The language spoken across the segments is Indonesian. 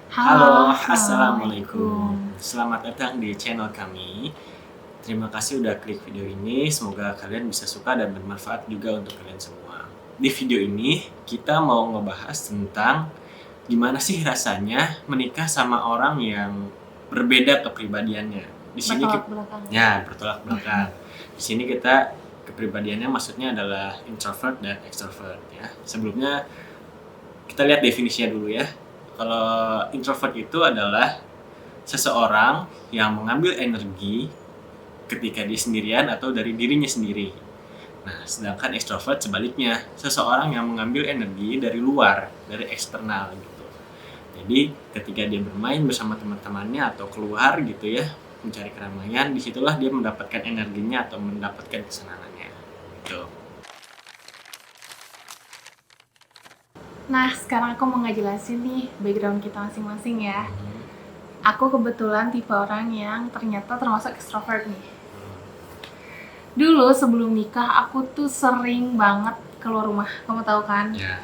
Halo, Halo, assalamualaikum. assalamualaikum. Selamat datang di channel kami. Terima kasih udah klik video ini. Semoga kalian bisa suka dan bermanfaat juga untuk kalian semua. Di video ini kita mau ngebahas tentang gimana sih rasanya menikah sama orang yang berbeda kepribadiannya. Di sini Bertolak belakang. ya bertolak belakang. Di sini kita kepribadiannya maksudnya adalah introvert dan extrovert ya. Sebelumnya kita lihat definisinya dulu ya. Kalau introvert itu adalah seseorang yang mengambil energi ketika dia sendirian atau dari dirinya sendiri. Nah, sedangkan extrovert sebaliknya, seseorang yang mengambil energi dari luar, dari eksternal gitu. Jadi, ketika dia bermain bersama teman-temannya atau keluar gitu ya, mencari keramaian, disitulah dia mendapatkan energinya atau mendapatkan kesenangannya. Gitu. Nah, sekarang aku mau ngejelasin nih background kita masing-masing ya. Aku kebetulan tipe orang yang ternyata termasuk extrovert nih. Dulu sebelum nikah aku tuh sering banget keluar rumah, kamu tahu kan? Ya.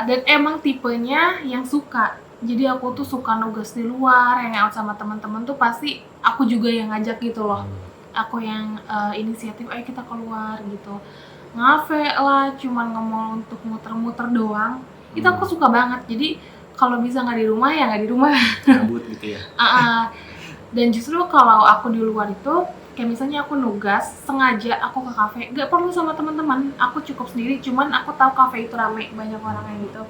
Dan emang tipenya yang suka. Jadi aku tuh suka nugas di luar, hangout sama teman-teman tuh pasti aku juga yang ngajak gitu loh. Aku yang inisiatif, ayo kita keluar gitu. Ngafe lah, cuman ngomong untuk muter-muter doang. Itu aku suka banget. Jadi kalau bisa nggak di rumah ya nggak di rumah. Gabut gitu ya. Dan justru kalau aku di luar itu kayak misalnya aku nugas sengaja aku ke kafe, nggak perlu sama teman-teman, aku cukup sendiri. Cuman aku tahu kafe itu rame, banyak orang yang gitu.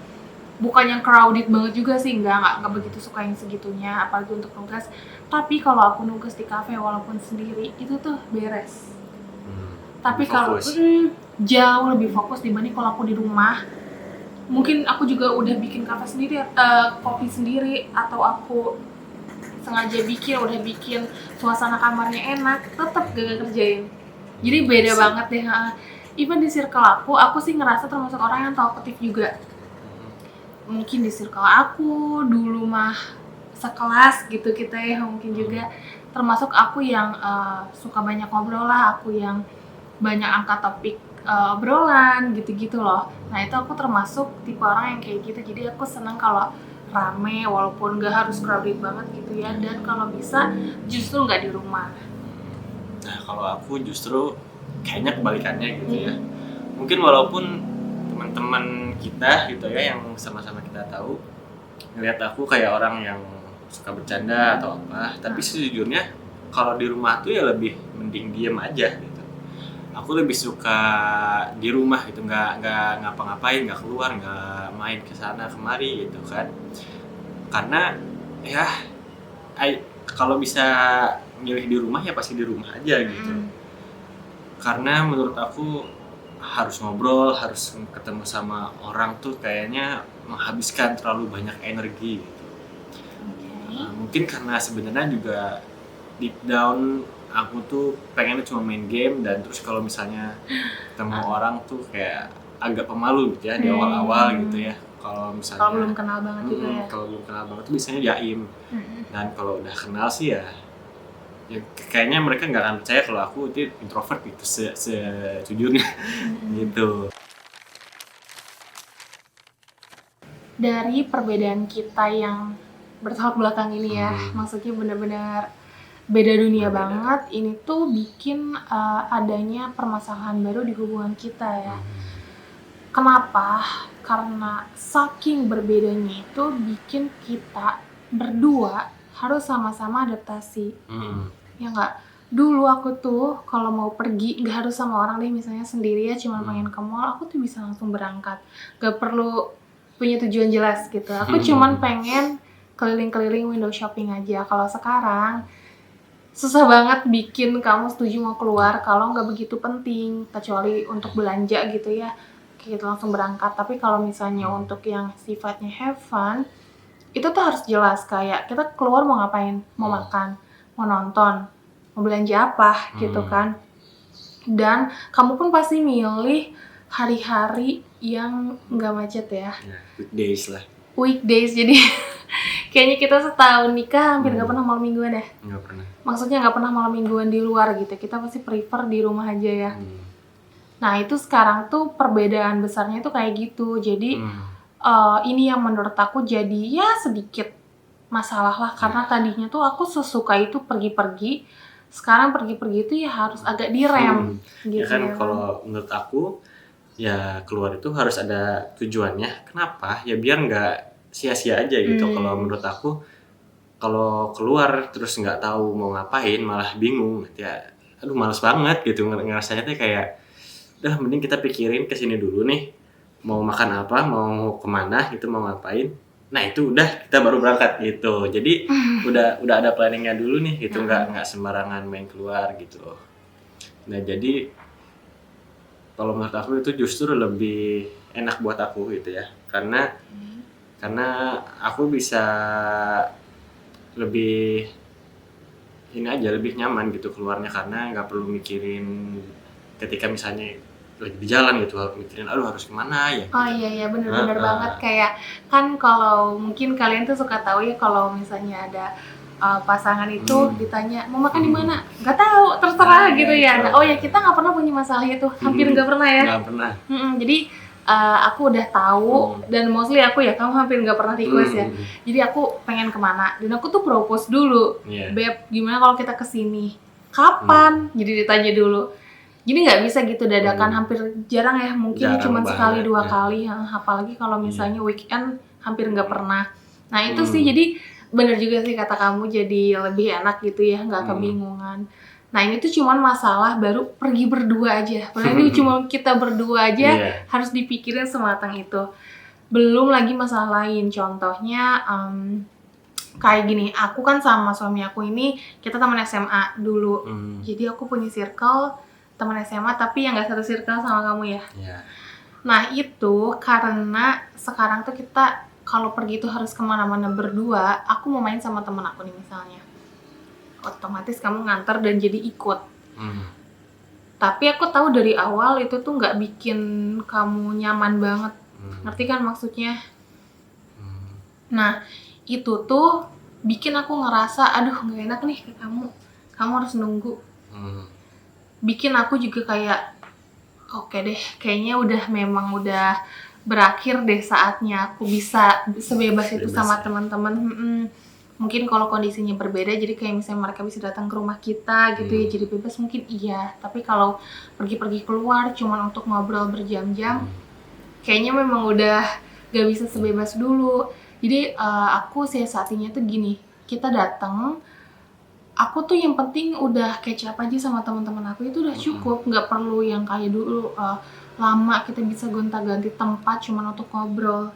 Bukan yang crowded banget juga sih, nggak begitu suka yang segitunya, apalagi untuk nugas. Tapi kalau aku nugas di kafe walaupun sendiri itu tuh beres. Tapi kalau jauh lebih fokus dibanding kalau aku di rumah. Mungkin aku juga udah bikin kafe sendiri, kopi sendiri, atau aku sengaja udah bikin suasana kamarnya enak, tetap gak kerjain. Jadi beda banget deh. Even di circle aku sih ngerasa termasuk orang yang talkative juga. Mungkin di circle aku dulu mah sekelas gitu kita ya, mungkin juga termasuk aku yang suka banyak ngobrol lah, aku yang banyak angkat topik obrolan gitu-gitu loh. Nah itu aku termasuk tipe orang yang kayak gitu. Jadi aku senang kalau rame walaupun gak harus crowded banget gitu ya. Dan kalau bisa justru gak di rumah. Nah, kalau aku justru kayaknya kebalikannya gitu ya. Mungkin walaupun teman-teman kita gitu ya yang sama-sama kita tahu ngelihat aku kayak orang yang suka bercanda atau apa, tapi sejujurnya kalau di rumah tuh ya lebih mending diem aja gitu. Aku lebih suka di rumah gitu, nggak ngapa-ngapain, nggak keluar, nggak main ke sana kemari gitu kan. Karena ya kalau bisa milih di rumah ya pasti di rumah aja gitu. Karena menurut aku harus ngobrol, harus ketemu sama orang tuh kayaknya menghabiskan terlalu banyak energi gitu. Mungkin karena sebenarnya juga deep down aku tuh pengennya cuma main game, dan terus kalau misalnya ketemu orang tuh kayak agak pemalu gitu ya di awal-awal gitu ya. Kalau misalnya kalau belum kenal banget juga ya. Kalau belum kenal banget tuh biasanya jaim. Dan kalau udah kenal sih ya kayaknya mereka nggak akan percaya kalau aku itu introvert gitu sejujurnya. Gitu. Dari perbedaan kita yang bertolak belakang ini ya, maksudnya benar-benar beda dunia banget, ini tuh bikin adanya permasalahan baru di hubungan kita ya. Kenapa? Karena saking berbedanya itu bikin kita berdua harus sama-sama adaptasi. Ya nggak? Dulu aku tuh kalau mau pergi nggak harus sama orang deh, misalnya sendiri ya, cuma pengen ke mall, aku tuh bisa langsung berangkat. Gak perlu punya tujuan jelas gitu. Aku cuman pengen keliling-keliling window shopping aja. Kalau sekarang susah banget bikin kamu setuju mau keluar kalau nggak begitu penting, kecuali untuk belanja gitu ya, kita langsung berangkat. Tapi kalau misalnya untuk yang sifatnya have fun, itu tuh harus jelas, kayak kita keluar mau ngapain, mau makan, mau nonton, mau belanja apa gitu kan. Dan kamu pun pasti milih hari-hari yang nggak macet ya. Weekdays lah. Weekdays, jadi kayaknya kita setahun nikah hampir nggak pernah malam mingguan ya. Nggak pernah. Maksudnya nggak pernah malam mingguan di luar gitu. Kita pasti prefer di rumah aja ya. Nah itu sekarang tuh perbedaan besarnya tuh kayak gitu. Jadi ini yang menurut aku jadi ya sedikit masalah lah, karena tadinya tuh aku sesuka itu pergi-pergi, sekarang pergi-pergi itu ya harus agak direm gitu Ya kan ya. kalau menurut aku ya keluar itu harus ada tujuannya. Kenapa? Ya biar nggak sia-sia aja gitu. Kalau menurut aku kalau keluar terus nggak tahu mau ngapain malah bingung ya, aduh males banget gitu ngerasanya tuh kayak udah mending kita pikirin kesini dulu nih mau makan apa, mau kemana gitu, mau ngapain. Nah itu udah kita baru berangkat gitu. Jadi udah ada planningnya dulu nih gitu, nggak sembarangan main keluar gitu. Nah jadi kalau menurut aku itu justru lebih enak buat aku gitu ya, karena aku bisa lebih ini aja, lebih nyaman gitu keluarnya, karena nggak perlu mikirin ketika misalnya lagi di jalan gitu mikirin aduh harus kemana ya gitu. Oh iya bener-bener banget, kayak kan kalau mungkin kalian tuh suka tahu ya kalau misalnya ada pasangan itu ditanya mau makan di mana, nggak tahu, terserah gitu ya. Nah, oh ya kita nggak pernah punya masalah itu, hampir nggak pernah ya. Nggak pernah. Jadi aku udah tahu dan mostly aku ya, kamu hampir nggak pernah request ya. Jadi aku pengen kemana dan aku tuh propose dulu, Beb gimana kalau kita kesini, kapan? Jadi ditanya dulu. Jadi nggak bisa gitu dadakan, hampir jarang ya, mungkin cuma sekali dua kali, apalagi kalau misalnya weekend hampir nggak pernah. Nah itu sih, jadi bener juga sih kata kamu, jadi lebih enak gitu ya, nggak kebingungan. Nah ini tuh cuman masalah baru pergi berdua aja, padahal ini cuma kita berdua aja harus dipikirin sematang itu. Belum lagi masalah lain, contohnya kayak gini, aku kan sama suami aku ini kita teman SMA dulu, jadi aku punya circle teman SMA tapi yang nggak satu circle sama kamu ya. Nah itu karena sekarang tuh kita kalau pergi tuh harus kemana-mana berdua. Aku mau main sama teman aku nih misalnya, otomatis kamu nganter dan jadi ikut. Tapi aku tahu dari awal itu tuh nggak bikin kamu nyaman banget, ngerti kan maksudnya? Nah itu tuh bikin aku ngerasa aduh nggak enak nih ke kamu harus nunggu. Bikin aku juga kayak oke deh, kayaknya memang udah berakhir deh saatnya aku bisa sebebas itu sama teman-teman. Mungkin kalau kondisinya berbeda, jadi kayak misalnya mereka bisa datang ke rumah kita gitu ya, jadi bebas mungkin iya. Tapi kalau pergi-pergi keluar cuman untuk ngobrol berjam-jam, kayaknya memang udah gak bisa sebebas dulu. Jadi aku siasatinya tuh gini, kita datang, aku tuh yang penting udah catch up aja sama teman-teman aku, itu udah cukup, nggak perlu yang kayak dulu lama kita bisa gonta-ganti tempat cuma untuk ngobrol.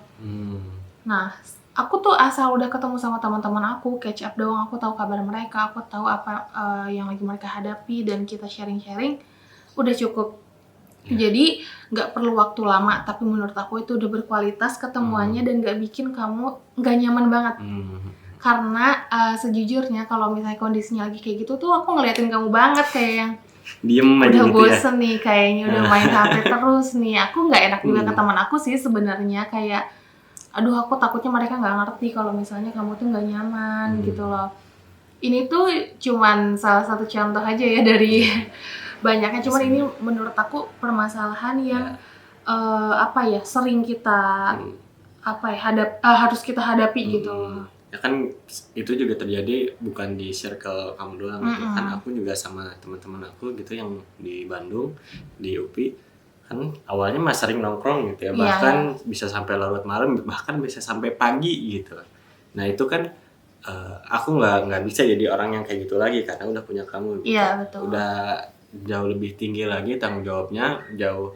Nah aku tuh asal udah ketemu sama teman-teman aku, catch up doang, aku tahu kabar mereka, aku tahu apa yang lagi mereka hadapi dan kita sharing-sharing, udah cukup. Jadi nggak perlu waktu lama, tapi menurut aku itu udah berkualitas ketemuannya dan nggak bikin kamu nggak nyaman banget. Karena sejujurnya kalau misalnya kondisinya lagi kayak gitu tuh aku ngeliatin kamu banget kayak yang diem aja udah gitu bosen ya? Nih kayaknya udah main HP terus nih. Aku nggak enak juga ke teman aku sih sebenarnya, kayak aduh aku takutnya mereka nggak ngerti kalau misalnya kamu tuh nggak nyaman gitu loh. Ini tuh cuman salah satu contoh aja ya dari banyaknya, cuman ini menurut aku permasalahan yang sering kita harus kita hadapi gitu. Ya kan itu juga terjadi bukan di circle kamu doang gitu. Kan aku juga sama teman-teman aku gitu yang di Bandung, di UPI, kan awalnya masih sering nongkrong gitu ya, bahkan bisa sampai larut malam, bahkan bisa sampai pagi gitu. Nah itu kan aku nggak bisa jadi orang yang kayak gitu lagi karena udah punya kamu gitu. Betul. Udah jauh lebih tinggi lagi tanggung jawabnya, jauh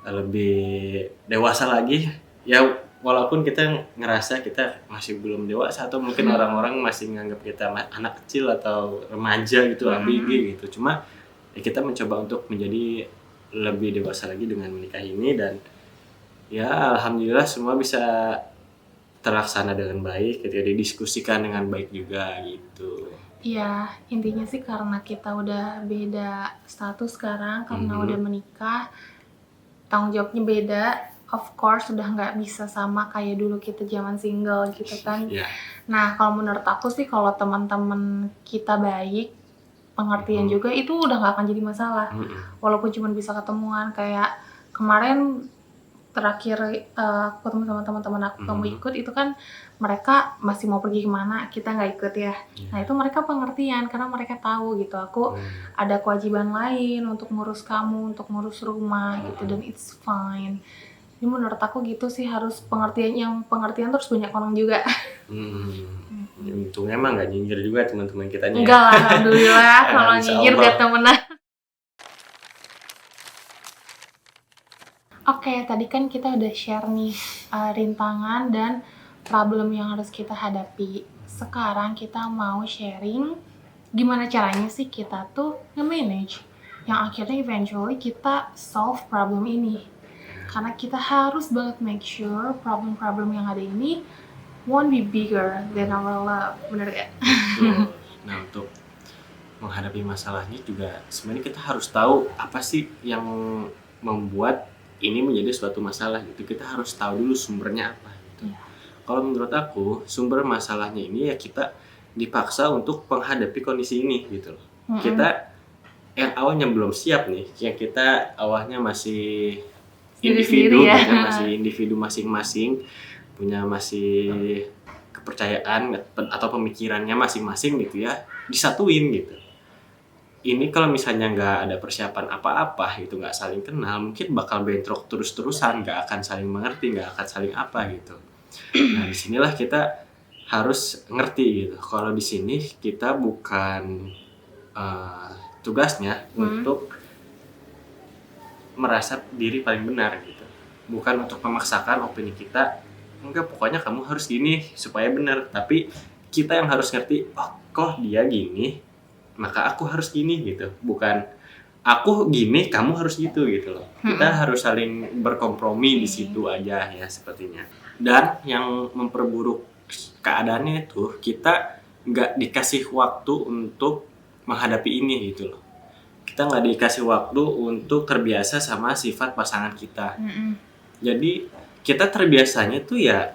lebih dewasa lagi ya. Walaupun kita ngerasa kita masih belum dewasa atau mungkin orang-orang masih nganggap kita anak kecil atau remaja gitu, ABG gitu. Cuma ya kita mencoba untuk menjadi lebih dewasa lagi dengan menikah ini, dan ya alhamdulillah semua bisa terlaksana dengan baik gitu ya, didiskusikan dengan baik juga gitu. Iya, intinya sih karena kita udah beda status sekarang, karena udah menikah, tanggung jawabnya beda. Of course sudah nggak bisa sama kayak dulu kita zaman single gitu kan. Nah kalau menurut aku sih kalau teman-teman kita baik, pengertian juga, itu udah nggak akan jadi masalah. Walaupun cuma bisa ketemuan, kayak kemarin terakhir aku ketemu sama teman-teman aku kamu Mhm. ikut itu kan mereka masih mau pergi kemana, kita nggak ikut ya. Nah itu mereka pengertian karena mereka tahu gitu aku ada kewajiban lain untuk ngurus kamu, untuk ngurus rumah gitu, dan it's fine. Jadi menurut aku gitu sih, harus pengertian, yang pengertian terus banyak orang juga. Untungnya emang nggak nyinyir juga teman-teman kitanya. Enggak lah, alhamdulillah kalau Insya nyinyir Allah. gak temenan. Oke, tadi kan kita udah share nih rintangan dan problem yang harus kita hadapi. Sekarang kita mau sharing gimana caranya sih kita tuh nge-manage yang akhirnya eventually kita solve problem ini. Karena kita harus banget make sure problem-problem yang ada ini won't be bigger than our love. Bener gak? Nah, untuk menghadapi masalahnya juga sebenarnya kita harus tahu apa sih yang membuat ini menjadi suatu masalah gitu. Kita harus tahu dulu sumbernya apa gitu. Iya. Kalau menurut aku sumber masalahnya ini ya kita dipaksa untuk menghadapi kondisi ini gitu loh. Kita yang awalnya belum siap nih, yang kita awalnya masih individu ya. gitu, masih individu masing-masing, punya masih kepercayaan atau pemikirannya masing-masing gitu ya, disatuin gitu. Ini kalau misalnya nggak ada persiapan apa-apa gitu, nggak saling kenal, mungkin bakal bentrok terus-terusan, nggak akan saling mengerti, nggak akan saling apa gitu. Nah disinilah kita harus ngerti gitu. Kalau di sini kita bukan tugasnya untuk merasa diri paling benar gitu, bukan untuk memaksakan opini kita. Enggak, pokoknya kamu harus gini supaya benar. Tapi kita yang harus ngerti, oh kok dia gini, maka aku harus gini gitu. Bukan aku gini, kamu harus gitu gitu loh. Kita harus saling berkompromi di situ aja ya sepertinya. Dan yang memperburuk keadaannya itu kita nggak dikasih waktu untuk menghadapi ini gitu loh. Kita nggak dikasih waktu untuk terbiasa sama sifat pasangan kita. Jadi kita terbiasanya tuh ya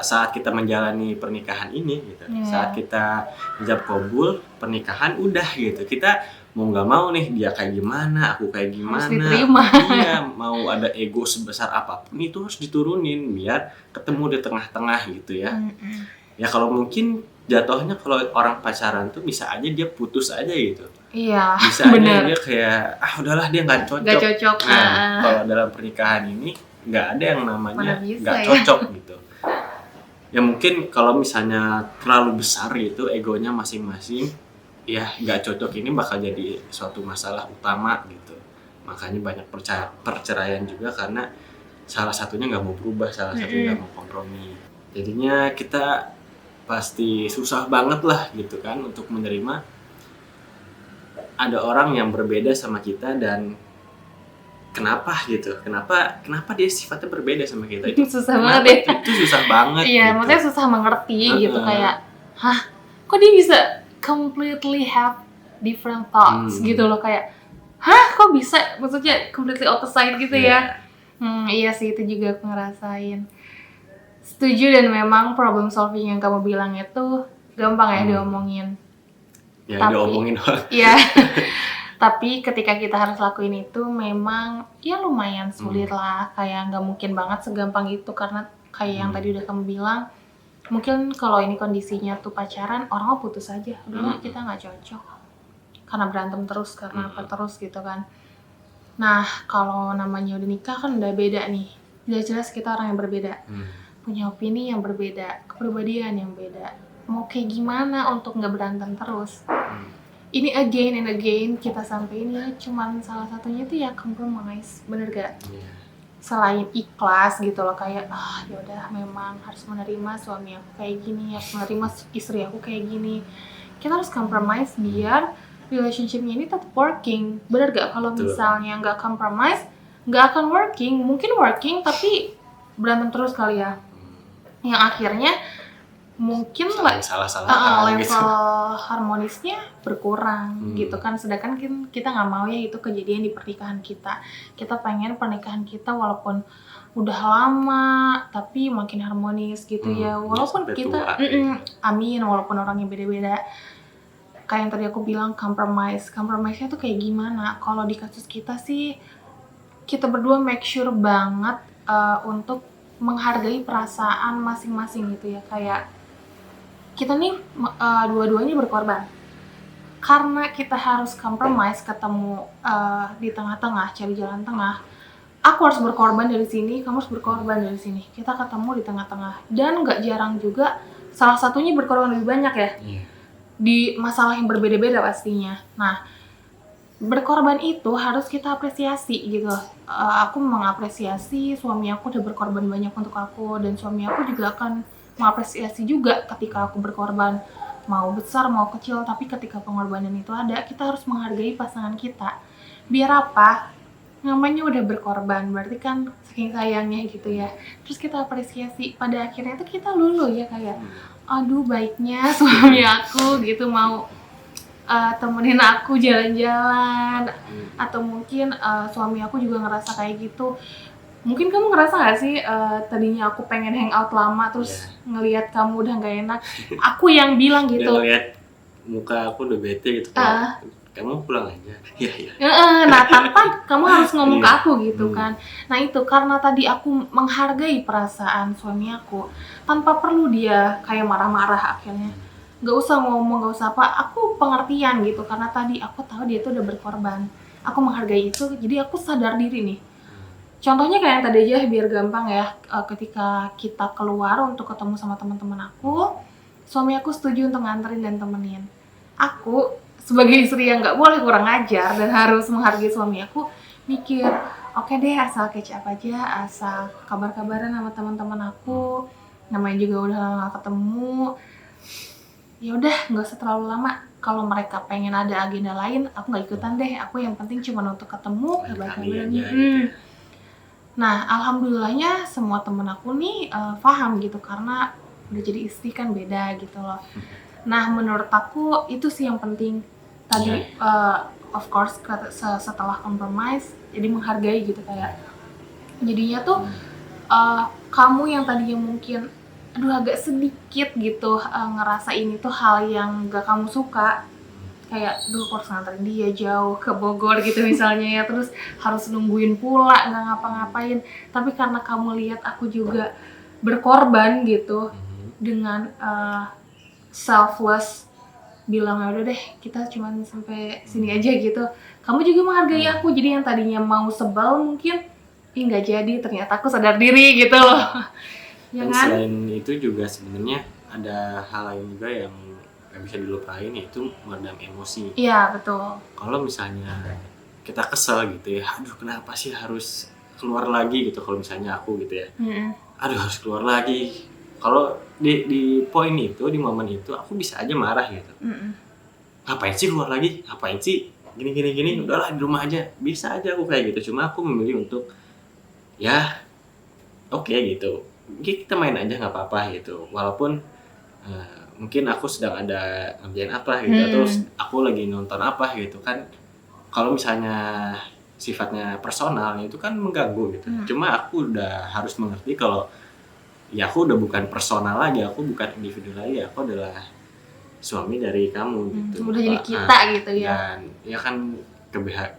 saat kita menjalani pernikahan ini gitu. Saat kita ijab kabul pernikahan udah gitu. Kita mau nggak mau nih, dia kayak gimana, aku kayak gimana, harus diterima. Iya, mau ada ego sebesar apapun itu harus diturunin biar ketemu di tengah-tengah gitu ya. Ya kalau mungkin jatuhnya kalau orang pacaran tuh bisa aja dia putus aja gitu. Iya, bisa bener. aja dia kayak udahlah dia nggak cocok. Nggak cocok. Nah, kalau dalam pernikahan ini nggak ada yang namanya nggak ya? cocok gitu. Ya mungkin kalau misalnya terlalu besar gitu egonya masing-masing, ya nggak cocok ini bakal jadi suatu masalah utama gitu. Makanya banyak perceraian juga karena salah satunya nggak mau berubah, salah satunya nggak mau kompromi. Jadinya kita pasti susah banget lah gitu kan untuk menerima ada orang yang berbeda sama kita. Dan kenapa gitu, kenapa dia sifatnya berbeda sama kita, itu susah banget ya. Itu susah banget. Iya, gitu. maksudnya susah mengerti gitu, kayak kok dia bisa completely have different thoughts gitu loh, kayak kok bisa, maksudnya completely opposite gitu ya. Iya sih, itu juga aku ngerasain. Setuju, dan memang problem solving yang kamu bilang itu gampang ya diomongin. Ya diomongin doang. Iya. Tapi ketika kita harus lakuin itu memang ya lumayan sulit lah, kayak nggak mungkin banget segampang itu, karena kayak yang tadi udah kamu bilang, mungkin kalau ini kondisinya tuh pacaran, orang mau putus aja, udahlah kita nggak cocok, karena berantem terus, karena apa terus gitu kan. Nah kalau namanya udah nikah kan udah beda nih, jelas-jelas kita orang yang berbeda, punya opini yang berbeda, kepribadian yang beda. Mau kayak gimana untuk nggak berantem terus? Ini again and again kita sampein ya, cuman salah satunya tuh ya compromise, bener gak? Selain ikhlas gitu loh, kayak yaudah memang harus menerima suami aku kayak gini, harus menerima istri aku kayak gini. Kita harus compromise biar relationship-nya ini tetap working, bener gak? Kalau misalnya nggak compromise, nggak akan working. Mungkin working tapi berantem terus kali ya, yang akhirnya mungkin salah-salahan level gitu. harmonisnya berkurang gitu kan. Sedangkan kita nggak mau ya itu kejadian di pernikahan kita. Kita pengen pernikahan kita walaupun udah lama tapi makin harmonis gitu ya, walaupun kita amin, walaupun orangnya beda-beda. Kayak yang tadi aku bilang, compromise-nya tuh kayak gimana? Kalau di kasus kita sih kita berdua make sure banget untuk menghargai perasaan masing-masing gitu ya. Kayak kita nih dua-duanya berkorban. Karena kita harus compromise, ketemu di tengah-tengah, cari jalan tengah. Aku harus berkorban dari sini, kamu harus berkorban dari sini. Kita ketemu di tengah-tengah. Dan nggak jarang juga salah satunya berkorban lebih banyak ya. Di masalah yang berbeda-beda pastinya. Nah, berkorban itu harus kita apresiasi gitu. Aku mengapresiasi suami aku udah berkorban banyak untuk aku, dan suami aku juga akan mengapresiasi juga ketika aku berkorban, mau besar mau kecil, tapi ketika pengorbanan itu ada, kita harus menghargai pasangan kita. Biar apa? Namanya udah berkorban, berarti kan saking sayangnya gitu ya. Terus kita apresiasi, pada akhirnya tuh kita luluh ya, kayak aduh baiknya suami aku gitu, mau temenin aku jalan-jalan, atau mungkin suami aku juga ngerasa kayak gitu. Mungkin kamu ngerasa gak sih tadinya aku pengen hangout lama, terus ngelihat kamu udah gak enak, aku yang bilang gitu. Udah ngeliat muka aku udah bete gitu, kamu pulang aja. Iya. Nah, tanpa kamu harus ngomong ke aku gitu kan. Nah itu karena tadi aku menghargai perasaan suami aku, tanpa perlu dia kayak marah-marah akhirnya. Gak usah ngomong, gak usah apa, aku pengertian gitu, karena tadi aku tahu dia tuh udah berkorban. Aku menghargai itu, jadi aku sadar diri nih. Contohnya kayak yang tadi aja, biar gampang ya, ketika kita keluar untuk ketemu sama teman-teman aku, suami aku setuju untuk nganterin dan temenin. Aku sebagai istri yang gak boleh kurang ajar dan harus menghargai suami aku, mikir, oke deh, asal catch up aja, asal kabar-kabaran sama teman-teman aku, namanya juga udah lama gak ketemu. Ya udah, nggak usah terlalu lama. Kalau mereka pengen ada agenda lain, aku nggak ikutan deh. Aku yang penting cuma untuk ketemu, kabar-kabaran. Nah, alhamdulillahnya semua temen aku nih paham gitu, karena udah jadi istri kan beda gitu loh. Nah, menurut aku itu sih yang penting. Tadi of course setelah compromise, jadi menghargai gitu, kayak jadinya tuh kamu yang tadinya mungkin aduh agak sedikit gitu ngerasa ini tuh hal yang gak kamu suka, kayak duh aku harus nganterin dia jauh ke Bogor gitu misalnya ya, terus harus nungguin pula, gak ngapa-ngapain. Tapi karena kamu lihat aku juga berkorban gitu, dengan selfless bilang ya udah deh kita cuma sampai sini aja gitu, kamu juga menghargai aku. Jadi yang tadinya mau sebel mungkin nggak jadi, ternyata aku sadar diri gitu loh. Ya dan kan? selain itu juga sebenarnya ada hal lain juga yang nggak bisa dilupain, yaitu meredam emosi. Iya betul. Kalau misalnya kita kesel gitu ya, aduh kenapa sih harus keluar lagi gitu, kalau misalnya aku gitu ya, aduh harus keluar lagi. Kalau di poin itu, di momen itu aku bisa aja marah gitu. Ngapain sih keluar lagi, ngapain sih gini, udahlah di rumah aja, bisa aja aku kayak gitu. Cuma aku memilih untuk ya oke gitu, kita main aja nggak apa-apa gitu, walaupun mungkin aku sedang ada ngerjain apa gitu, atau aku lagi nonton apa gitu kan. Kalau misalnya sifatnya personal itu kan mengganggu gitu. Cuma aku udah harus mengerti kalau ya aku udah bukan personal lagi, aku bukan individu lagi, aku adalah suami dari kamu gitu. Udah jadi kita gitu ya. Dan ya kan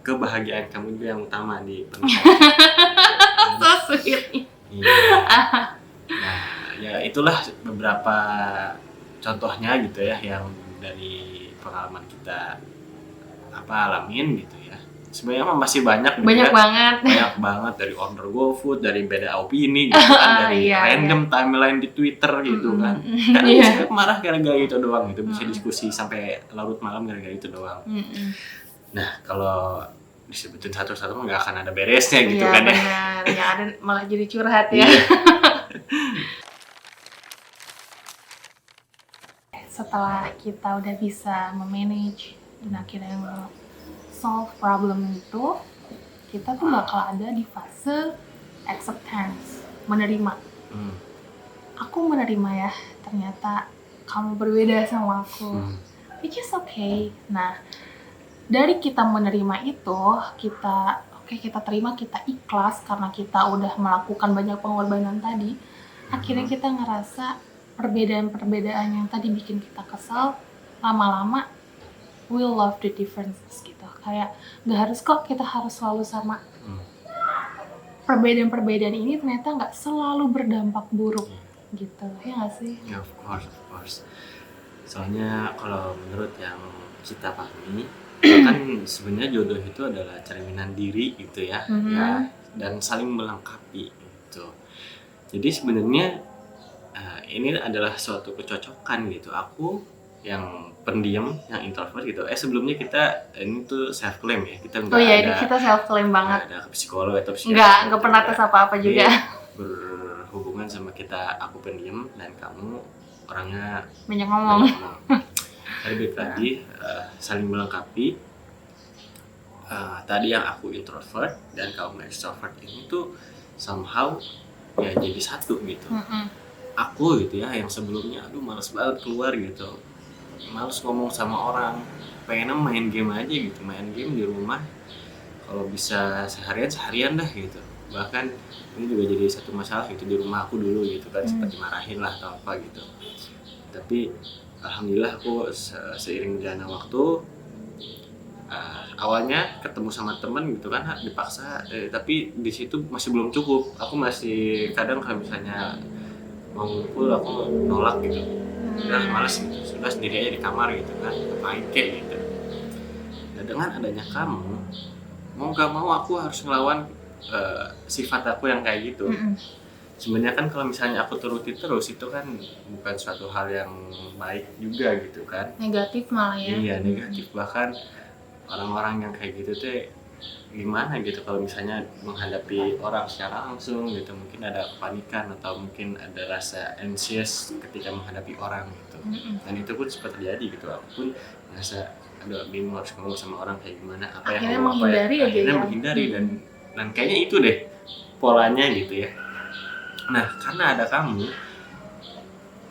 kebahagiaan kamu juga yang utama di pernikahan. So sweet. Iya. Nah, ya itulah beberapa contohnya gitu ya, yang dari pengalaman kita alamin gitu ya. Sebenarnya masih banyak banget dari order GoFood, dari beda opini gitu kan, dari random timeline di Twitter gitu kan. Karena bisa marah gara-gara itu doang gitu, bisa diskusi sampai larut malam gara-gara itu doang. Nah, kalau disebutin satu-satu nggak akan ada beresnya gitu kan ya. Benar, yang ada malah jadi curhat ya. Setelah kita udah bisa memanage dan akhirnya solve problem itu, kita tuh bakal ada di fase acceptance, menerima. Aku menerima ya, ternyata kamu berbeda sama aku, which is okay. Nah, dari kita menerima itu, kita terima, kita ikhlas karena kita udah melakukan banyak pengorbanan tadi. Akhirnya kita ngerasa perbedaan-perbedaan yang tadi bikin kita kesal, lama-lama we love the differences gitu. Kayak gak harus kok kita harus selalu sama. perbedaan-perbedaan ini ternyata nggak selalu berdampak buruk gitu, ya nggak sih? Ya, of course. Soalnya kalau menurut yang kita pahami, kan sebenarnya jodoh itu adalah cerminan diri gitu ya, ya, dan saling melengkapi gitu. Jadi sebenarnya ini adalah suatu kecocokan gitu. Aku yang pendiam, yang introvert gitu. Sebelumnya kita ini tuh self claim ya, kita nggak ini ada kita self claim banget. nggak ada ke psikolog atau psikiater. Nggak pernah tes apa-apa juga. Berhubungan sama kita, aku pendiam dan kamu orangnya Banyak ngomong. Tadi balik lagi saling melengkapi. Tadi yang aku introvert dan kamu extrovert ini tuh somehow ya jadi satu gitu. Aku gitu ya, yang sebelumnya aduh males banget keluar gitu, males ngomong sama orang, pengennya main game aja gitu, main game di rumah, kalau bisa seharian dah gitu. Bahkan ini juga jadi satu masalah gitu di rumah aku dulu gitu kan, sempat dimarahin lah atau apa gitu. Tapi alhamdulillah aku seiring berjalannya waktu, awalnya ketemu sama teman gitu kan dipaksa, tapi di situ masih belum cukup. Aku masih kadang kalau misalnya mau ngumpul aku nolak gitu, udah malas gitu, sudah sendiri aja di kamar gitu kan, ngapain kayak gitu. Nah dengan adanya kamu, mau gak mau aku harus ngelawan sifat aku yang kayak gitu. Sebenarnya kan kalau misalnya aku turuti terus itu kan bukan suatu hal yang baik juga gitu kan, Negatif malah ya. Iya negatif. Bahkan orang-orang yang kayak gitu tuh gimana gitu kalau misalnya menghadapi orang secara langsung gitu, mungkin ada kepanikan atau mungkin ada rasa anxious ketika menghadapi orang gitu. Dan itu pun sempat terjadi gitu, aku pun merasa aduh bingung harus ngomong sama orang kayak gimana, Akhirnya menghindari aja ya. Menghindari dan kayaknya itu deh polanya gitu ya. Nah karena ada kamu,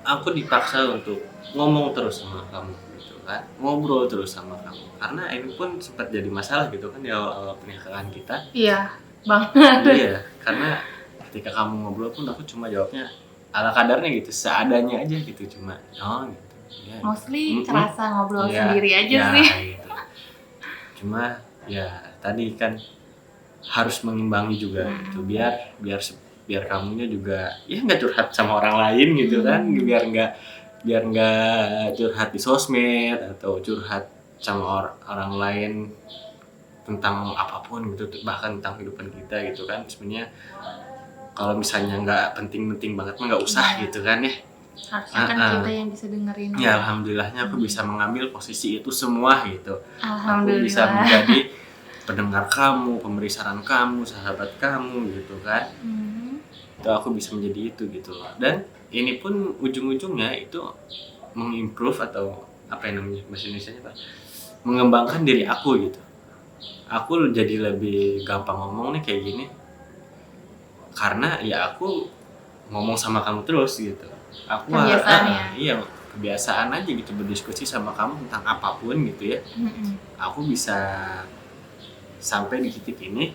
aku dipaksa untuk ngomong terus sama kamu gitu kan, ngobrol terus sama kamu, karena ini pun sempat jadi masalah gitu kan di awal-awal pernikahan kita. Iya banget. Iya, karena ketika kamu ngobrol pun aku cuma jawabnya ala kadarnya gitu, seadanya aja gitu, cuma oh gitu ya, mostly kerasa ngobrol ya, sendiri aja ya, sih gitu. Cuma ya tadi kan harus mengimbangi juga gitu, biar kamunya juga ya nggak curhat sama orang lain gitu kan, biar nggak curhat di sosmed atau curhat sama orang lain tentang apapun gitu, bahkan tentang kehidupan kita gitu kan. Sebenarnya kalau misalnya nggak penting-penting banget mah nggak usah gitu kan ya. Harusnya kan kita yang bisa dengerin. Ya alhamdulillahnya aku bisa mengambil posisi itu semua gitu. Alhamdulillah. Aku bisa menjadi pendengar kamu, pemberi saran kamu, sahabat kamu gitu kan. Itu aku bisa menjadi itu gitu. Dan ini pun ujung-ujungnya itu mengimprove atau apa yang namanya bahasa Indonesianya Pak, mengembangkan diri aku gitu. Aku jadi lebih gampang ngomong nih kayak gini karena ya aku ngomong sama kamu terus gitu. Aku kebiasaan ya. Iya, kebiasaan aja gitu berdiskusi sama kamu tentang apapun gitu ya. Aku bisa sampai di titik ini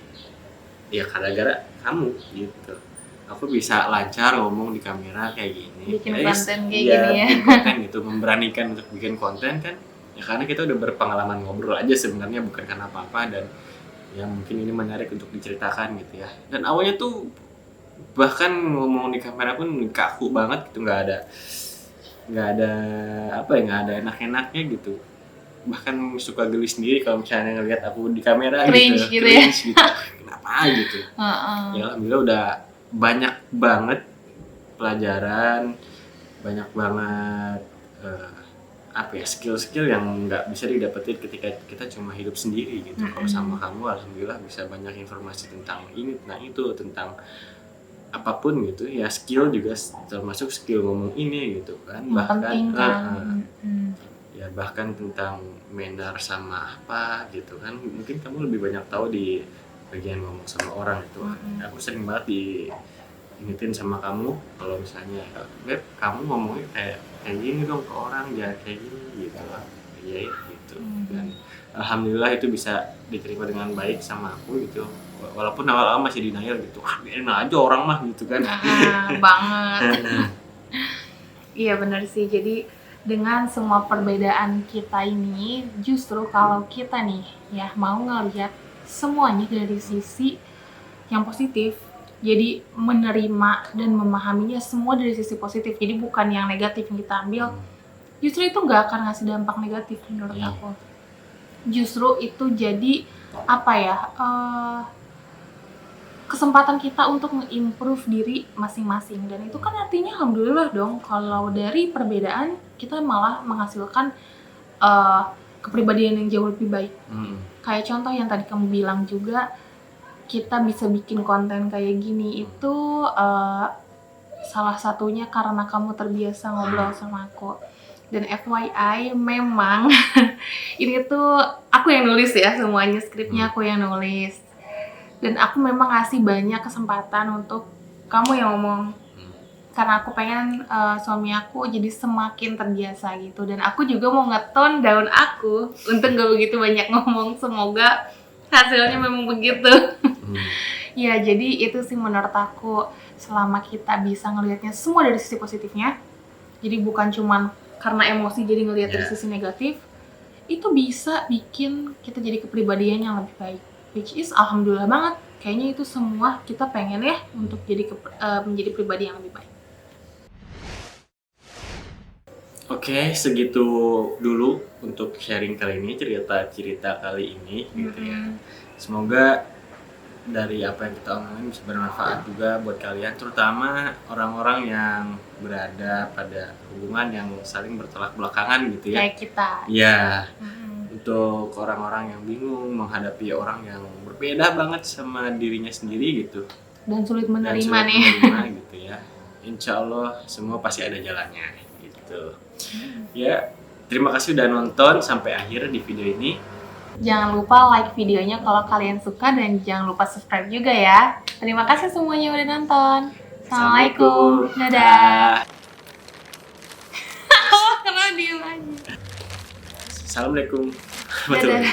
ya gara-gara kamu gitu. Aku bisa lancar ngomong di kamera kayak gini, bikin konten kayak gini ya, bikin konten gitu, memberanikan untuk bikin konten kan ya karena kita udah berpengalaman ngobrol aja sebenarnya, bukan karena apa-apa. Dan yang mungkin ini menarik untuk diceritakan gitu ya. Dan awalnya tuh bahkan ngomong di kamera pun kaku banget gitu, nggak ada apa ya, nggak ada enak-enaknya gitu. Bahkan suka geli sendiri kalau misalnya ngelihat aku di kamera cringe gitu ya. Kenapa gitu. Ya alhamdulillah udah banyak banget pelajaran, banyak banget apa ya, skill-skill yang nggak bisa didapetin ketika kita cuma hidup sendiri gitu. Kalau sama kamu alhamdulillah bisa banyak informasi tentang ini, tentang itu, tentang apapun gitu ya. Skill juga termasuk skill ngomong ini gitu kan, bahkan ya bahkan tentang manner sama apa gitu kan. Mungkin kamu lebih banyak tahu di bagian ngomong sama orang itu. Aku sering banget diingetin sama kamu kalau misalnya Beb, kamu ngomongnya kayak gini dong ke orang, jangan kayak gini gitu. Iya gitu. Dan alhamdulillah itu bisa diterima dengan baik sama aku gitu. Walaupun awal-awal masih denial gitu, biarin aja orang mah gitu kan. Banget. Iya benar sih. Jadi dengan semua perbedaan kita ini, justru kalau kita nih ya mau ngelihat semuanya dari sisi yang positif, Jadi menerima dan memahaminya semua dari sisi positif. Jadi bukan yang negatif yang kita ambil. Justru itu nggak akan ngasih dampak negatif menurut aku. Justru itu jadi apa ya? Kesempatan kita untuk nge-improve diri masing-masing, dan itu kan artinya alhamdulillah dong kalau dari perbedaan kita malah menghasilkan kepribadian yang jauh lebih baik. Kayak contoh yang tadi kamu bilang juga, kita bisa bikin konten kayak gini itu salah satunya karena kamu terbiasa ngobrol sama aku. Dan FYI memang ini tuh aku yang nulis ya, semuanya skripnya aku yang nulis. Dan aku memang ngasih banyak kesempatan untuk kamu yang ngomong. Karena aku pengen suami aku jadi semakin terbiasa gitu. Dan aku juga mau nge-tone down aku untuk gak begitu banyak ngomong. Semoga hasilnya memang begitu. Ya, jadi itu sih menurut aku, selama kita bisa ngelihatnya semua dari sisi positifnya. Jadi bukan cuman karena emosi jadi ngelihat dari sisi negatif. Itu bisa bikin kita jadi kepribadian yang lebih baik. Which is alhamdulillah banget. Kayaknya itu semua kita pengen ya untuk jadi menjadi pribadi yang lebih baik. Oke, segitu dulu untuk sharing kali ini, cerita kali ini gitu ya. Semoga dari apa yang kita omongin bisa bermanfaat juga buat kalian, terutama orang-orang yang berada pada hubungan yang saling bertolak belakangan gitu ya. Kayak kita. Iya. Untuk orang-orang yang bingung menghadapi orang yang berbeda banget sama dirinya sendiri gitu. Dan sulit menerima gitu ya. Insya Allah semua pasti ada jalannya gitu. Ya, terima kasih udah nonton sampai akhir di video ini. Jangan lupa like videonya kalau kalian suka, dan jangan lupa subscribe juga ya. Terima kasih semuanya udah nonton. Assalamualaikum. Dadah. Karena diem aja. Assalamualaikum. Dadah.